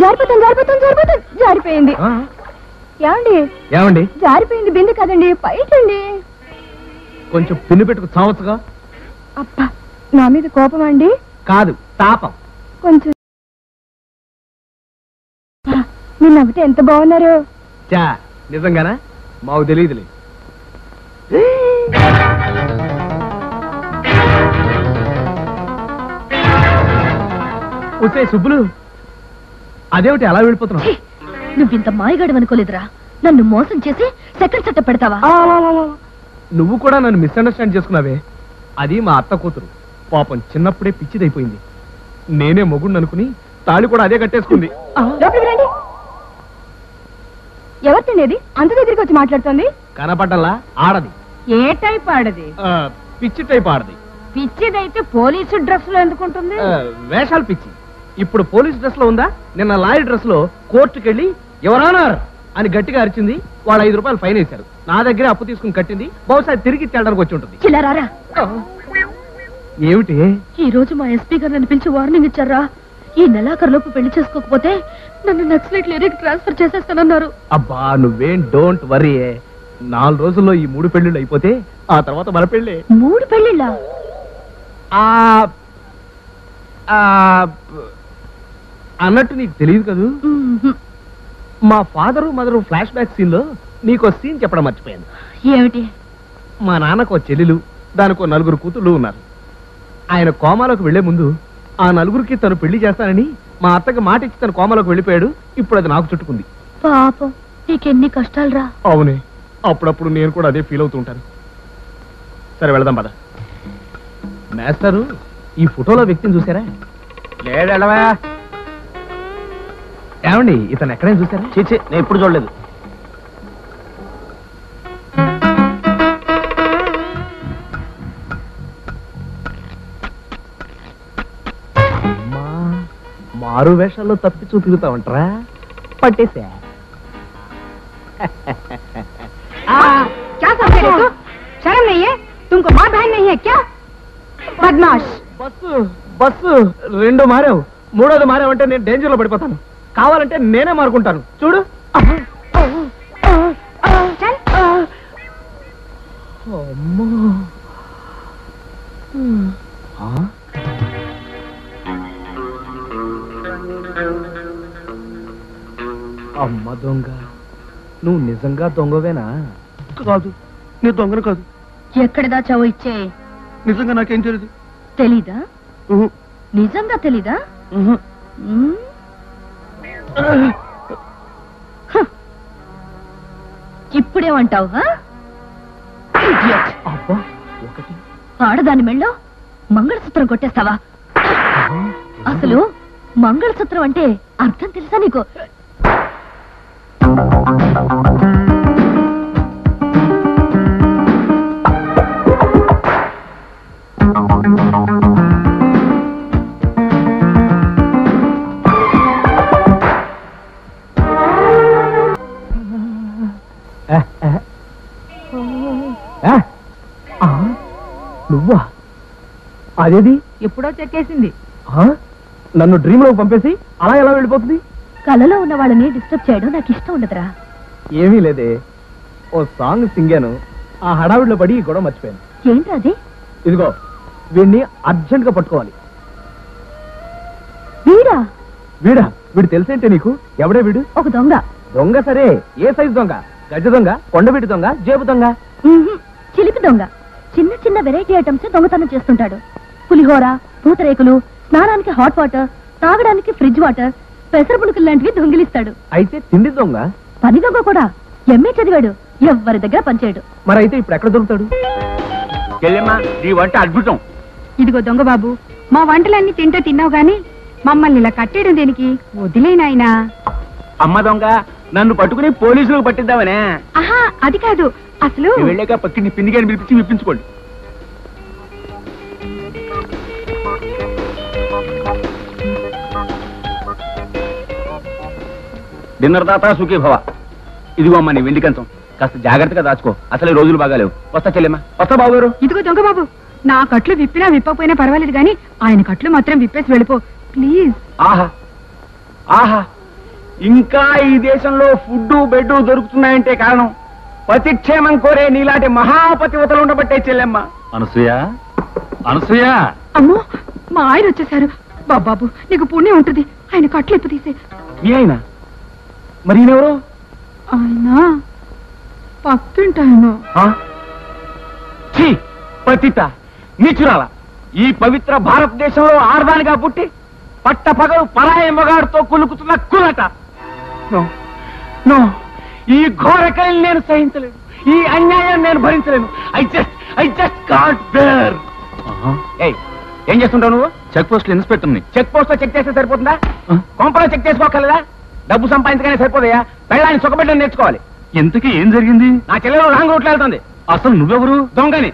జారిపోతాను జారిపోతాను జారిపోతాను జారిపోయింది. ఏమండి ఏమండి జారిపోయింది బిందె కదండి పైకండి. కొంచెం పిన్ను పెట్టుకు చావచ్చుగా. అబ్బా నా మీద కోపం అండి? కాదు తాపం. కొంచెం మీరు నవ్వితే ఎంత బాగున్నారు. చా నిజంగానా? మాకు తెలియదులే. వచ్చే సుబ్బులు అదేమిటి అలా వెళ్ళిపోతున్నావు? నువ్వింత మాయగాడు అనుకోలేదురా. నన్ను మోసం చేసి సెకండ్ సెట్ పెడతావా? నువ్వు కూడా నన్ను మిస్అండర్స్టాండ్ చేసుకున్నావే. అది మా అత్త కూతురు. పాపం చిన్నప్పుడే పిచ్చిదైపోయింది. నేనే మొగుడిని అనుకుని తాళి కూడా అదే కట్టేసుకుంది. ఎవరు తినేది అంత దగ్గరికి వచ్చి మాట్లాడుతోంది? కనపడ్డల్లా ఆడది. ఏ టైప్ ఆడది? పిచ్చి టైప్ ఆడది. పిచ్చిదైతే పోలీసు డ్రెస్ లో ఎందుకుంటుంది? వేషాలు పిచ్చి. ఇప్పుడు పోలీస్ డ్రెస్ లో ఉందా? నిన్న లాయర్ డ్రెస్ లో కోర్టుకెళ్ళి ఎవరన్నారు అని గట్టిగా అరిచింది. వాళ్ళు 5 రూపాయలు ఫైన్ వేశారు. నా దగ్గర అప్పు తీసుకుని కట్టింది. బహుశా తిరిగి తేడానికి వచ్చి ఉంటుంది. చిల్లరారా. ఏమిటి ఈ రోజు మా ఎస్పీ గారు నన్ను పిలిచి వార్నింగ్ ఇచ్చారా? ఈ నెలాఖరులోపు పెళ్లి చేసుకోకపోతే నన్ను నక్సలైట్ ఏరియాకి ట్రాన్స్ఫర్ చేసేస్తానన్నారు. అబ్బా నువ్వేం డోంట్ వరీ. 4 రోజుల్లో ఈ 3 పెళ్లిళ్ళు అయిపోతే ఆ తర్వాత మన పెళ్ళి. 3 పెళ్లిళ్ళా? అన్నట్టు నీకు తెలియదు కదూ. మా father mother flashback scene లో నీకో సీన్ చెప్పడం మర్చిపోయాను. ఏమిటి? మా నాన్నకు చెల్లెలు, దానికో 4 కూతుళ్ళు ఉన్నారు. ఆయన కోమాలోకి వెళ్లే ముందు ఆ 4కి తను పెళ్లి చేస్తానని మా అత్తకి మాట ఇచ్చి తను కోమాలోకి వెళ్ళిపోయాడు. ఇప్పుడు అది నాకు చుట్టుకుంది. పాపం నీకెన్ని కష్టాలు రా. అవునే, అప్పుడప్పుడు నేను కూడా అదే ఫీల్ అవుతూ ఉంటాను. సరే వెళదాం పద. మేస్టారు ఈ ఫోటోలో వ్యక్తిని చూసారా? లేదవా. ఏమండి ఇతను ఎక్కడైనా చూసారా? చీచి నేను ఎప్పుడు చూడలేదు. మారు వేషాల్లో తప్పి చూపిగుతామంటారా? పట్టేసా. क्या समझ रहे तू? शर्म नहीं है? तुमको माँ बहन नहीं है क्या? बदमाश. బస్సు 2 మారావు, 3వది మారావంటే నేను డేంజర్ లో పడిపోతాను. కావాలంటే నేనే మారుకుంటాను. చూడు. అమ్మ దొంగ, నువ్వు నిజంగా దొంగవేనా? కాదు, నేను దొంగను కాదు. ఎక్కడ దాచావో ఇచ్చే. నిజంగా నాకేం తెలియదు. తెలీదా? నిజంగా తెలీదా? ఇప్పుడేమంటావు? ఆడదాని మెళ్ళో మంగళసూత్రం కొట్టేస్తావా? అసలు మంగళసూత్రం అంటే అర్థం తెలుసా నీకు? నువ్వా? అదేది ఎప్పుడో చెక్కేసింది. నన్ను డ్రీమ్ లో పంపేసి అలా ఎలా వెళ్ళిపోతుంది? కలలో ఉన్న వాళ్ళని డిస్టర్బ్ చేయడం నాకు ఇష్టం ఉండదురా. ఏమీ లేదే, ఓ సాంగ్ సింగాను. ఆ హడావిడిలో పడి గొడవ మర్చిపోయాను. ఏంటి అది? ఇదిగో వీడిని అర్జెంట్ గా పట్టుకోవాలి. వీడా? వీడు తెలిసేంటే నీకు? ఎవడే వీడు? ఒక దొంగ. దొంగ సరే, ఏ సైజు దొంగ? గజ దొంగ, కొండవీటి దొంగ, జేబు దొంగ? చిలిపి దొంగ. చిన్న చిన్న వెరైటీ ఐటమ్స్ దొంగతనం చేస్తుంటాడు. పులిహోర, పూతరేకులు, స్నానానికి హాట్ వాటర్, తాగడానికి ఫ్రిడ్జ్ వాటర్, పెసర పుణుకులు లాంటివి దొంగిలిస్తాడు. అయితే తిండి దొంగ? పని దొంగ కూడా. ఎంఏ చదివాడు, ఎవ్వరి దగ్గర పనిచేయడు. మరి అయితే ఇప్పుడు ఎక్కడ దొరుకుతాడు? ఈ వంట అద్భుతం. ఇదిగో దొంగ బాబు, మా వంటలన్నీ తిన్నావు గాని మమ్మల్ని ఇలా కట్టేయడం దేనికి? వదిలేనాయనా. అమ్మ దొంగ, నన్ను పట్టుకుని పోలీసులకు పట్టిద్దామనే? ఆహా, అది కాదు. అసలు వెళ్ళాక పక్కిని పిండిగాని పిలిపించి విప్పించుకోండి. డిన్నర్ దాతా సుఖీ భవ. ఇదిగో అమ్మా నీ వెండి కంచం. కాస్త జాగ్రత్తగా దాచుకో, అసలు రోజులు బాగాలేవు. వస్తా చెల్లెమ్మా. వస్తా బాబు గారు. ఇదిగో దొంగ బాబు, నా కట్లు విప్పినా విప్పకపోయినా పర్వాలేదు గాని ఆయన కట్లు మాత్రం విప్పేసి వెళ్ళిపో ప్లీజ్. ఆహా ఆహా, ఇంకా ఈ దేశంలో ఫుడ్ బెడ్ దొరుకుతున్నాయంటే కారణం పతిక్షేమం కోరే నీలాంటి మహాపతివతలు ఉండబట్టే చెల్లెమ్మ. అనసూయ, అనసూయ, అమ్మో మా ఆయన వచ్చేసారు. బాబాబు నీకు పుణ్యం ఉంటుంది, ఆయన కట్లిప్పు తీసే. మీ ఆయన మరి ఈయనెవరు? ఆయన పక్కింటాయను. పతిత నీచురాల, ఈ పవిత్ర భారతదేశంలో ఆర్దానిగా పుట్టి పట్ట పగలు పరాయి మగాడితో కులుకుతున్న కులట. నో నో, ఈ ఘోరకల్ని నేను సహించలేను, ఈ అన్యాయాన్ని నేను భరించలేను. I just can't bear. ఏం చేస్తుంటావు నువ్వు? చెక్ పోస్ట్ ఇన్స్పెక్టర్ని. చెక్ పోస్ట్ లో చెక్ చేస్తే సరిపోతుందా? కొంపలో చెక్ చేసుకోగలదా? డబ్బు సంపాదించగానే సరిపోదయా, పెళ్ళాన్ని సుఖపెట్టడం నేర్చుకోవాలి. ఇంతకీ ఏం జరిగింది? నా చెల్లెలు రాంగ్ రూట్లో వెళ్తుంది. అసలు నువ్వెవరు? దొంగని.